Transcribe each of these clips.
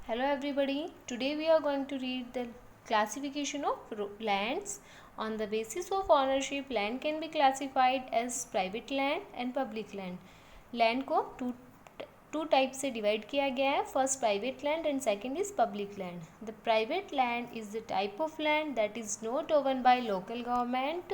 Hello everybody. Today we are going to read the classification of lands. On the basis of ownership, land can be classified as private land and public land. Land को to type से divide किया गया है. First private land and second is public land. The private land is the type of land that is not oven by local government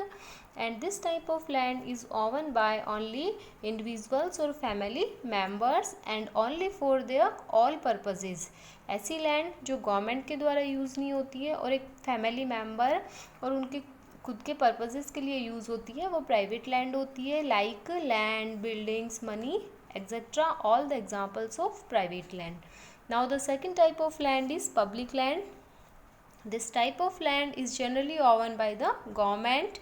and this type of land is owned by only individuals or family members and only for their all purposes. ऐसी land जो government के द्वारा use नहीं होती है और एक family member और उनके खुद के पर्पसेस के लिए यूज़ होती है, वो प्राइवेट लैंड होती है. Like land, buildings, money, etc. all the examples of private land. Now the second type of land is public land. This type of land is generally owned by the government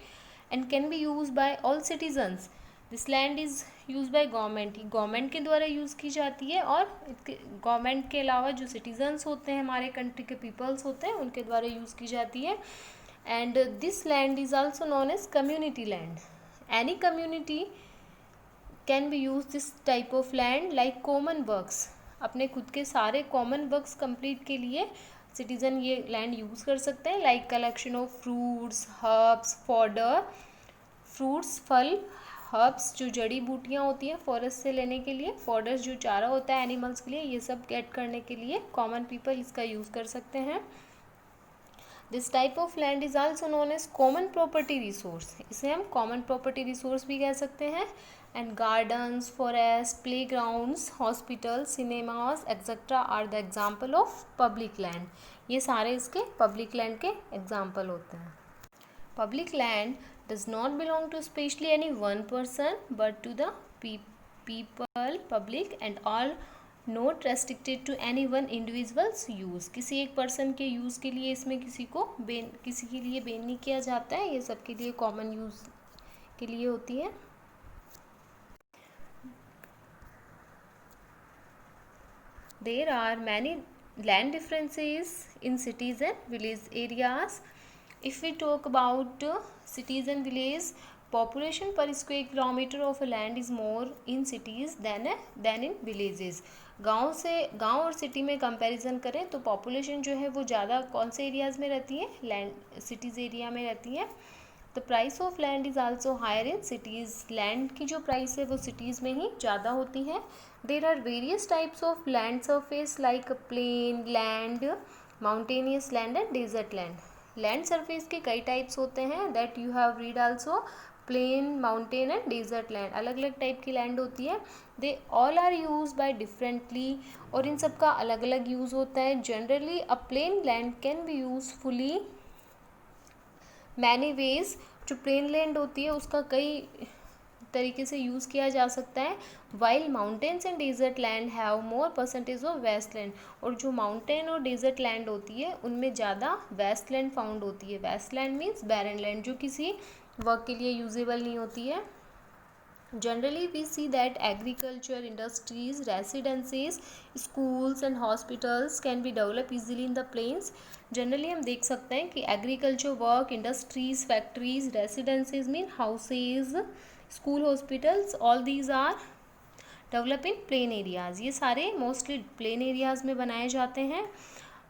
and can be used by all citizens. This land is used by government. ये government के द्वारा use की जाती है और government के अलावा जो सिटीजन्स होते हैं, हमारे कंट्री के पीपल्स होते हैं, उनके द्वारा यूज़ की जाती है. And this land is also known as community land. Any community can be use this type of land like common works. अपने खुद के सारे कॉमन वर्क्स कंप्लीट के लिए सिटीज़न ये लैंड यूज़ कर सकते हैं. Like collection of fruits, herbs, fodder. Fruits, फल, हर्ब्स जो जड़ी बूटियाँ होती हैं फॉरेस्ट से लेने के लिए, फॉडर्स जो चारा होता है एनिमल्स के लिए, ये सब गेट करने के लिए कॉमन पीपल इसका यूज़ कर सकते हैं. This type of land is also known as common property resource. इसे हम कॉमन प्रॉपर्टी रिसोर्स भी कह सकते हैं. And gardens, forest, play grounds, hospital, cinemas etcetera are the example of public land. ये सारे इसके पब्लिक लैंड के एग्जाम्पल होते हैं. Public land does not belong to specially any one person but to the people, public and all, not restricted to any one individual's use. किसी एक person के use के लिए इसमें किसी के लिए बैन नहीं किया जाता है. ये सबके लिए कॉमन यूज़ के लिए होती है. There are many land differences in cities and village areas. If we talk about cities and village, population per square kilometer of land is more in cities than in villages. गांव और city में comparison करें तो population जो है वो ज़्यादा कौन से एरियाज़ में रहती है? लैंड सिटीज़ एरिया में रहती है. The price of land is also higher in cities. Land की जो प्राइस है वो सिटीज़ में ही ज़्यादा होती है. There are various types of land surface like plain land, mountainous land and desert land. Land surface के कई टाइप्स होते हैं that you have read also. Plain, mountain and desert land, अलग अलग टाइप की लैंड होती है. They all are use by differently और इन सब का अलग अलग यूज़ होता है. Generally a plain land can be usefully many ways. जो प्लेन लैंड होती है उसका कई तरीके से यूज़ किया जा सकता है. While mountains and desert land have more percentage of waste land. और जो माउंटेन और डेजर्ट लैंड होती है उनमें ज़्यादा वेस्ट लैंड फाउंड होती है. Waste land means barren land जो किसी वर्क के लिए यूजेबल नहीं होती है. Generally, we see that agriculture, industries, residences, schools and hospitals can be developed easily in the plains. Generally हम देख सकते हैं कि agriculture work, industries, factories, residences mean houses, school, hospitals, all these are developed in plain areas. ये सारे mostly plain areas में बनाए जाते हैं.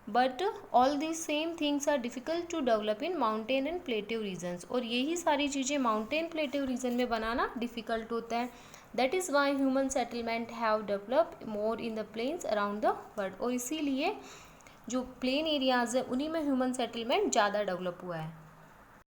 But all these same things are difficult to develop in mountain and plateau regions. और यही सारी चीज़ें माउंटेन प्लेटिव रीजन में बनाना डिफ़िकल्ट होता है. That is why human settlement have developed more in the plains around the world. और इसीलिए जो प्लेन एरियाज़ है उन्हीं में ह्यूमन सेटलमेंट ज़्यादा डेवलप हुआ है.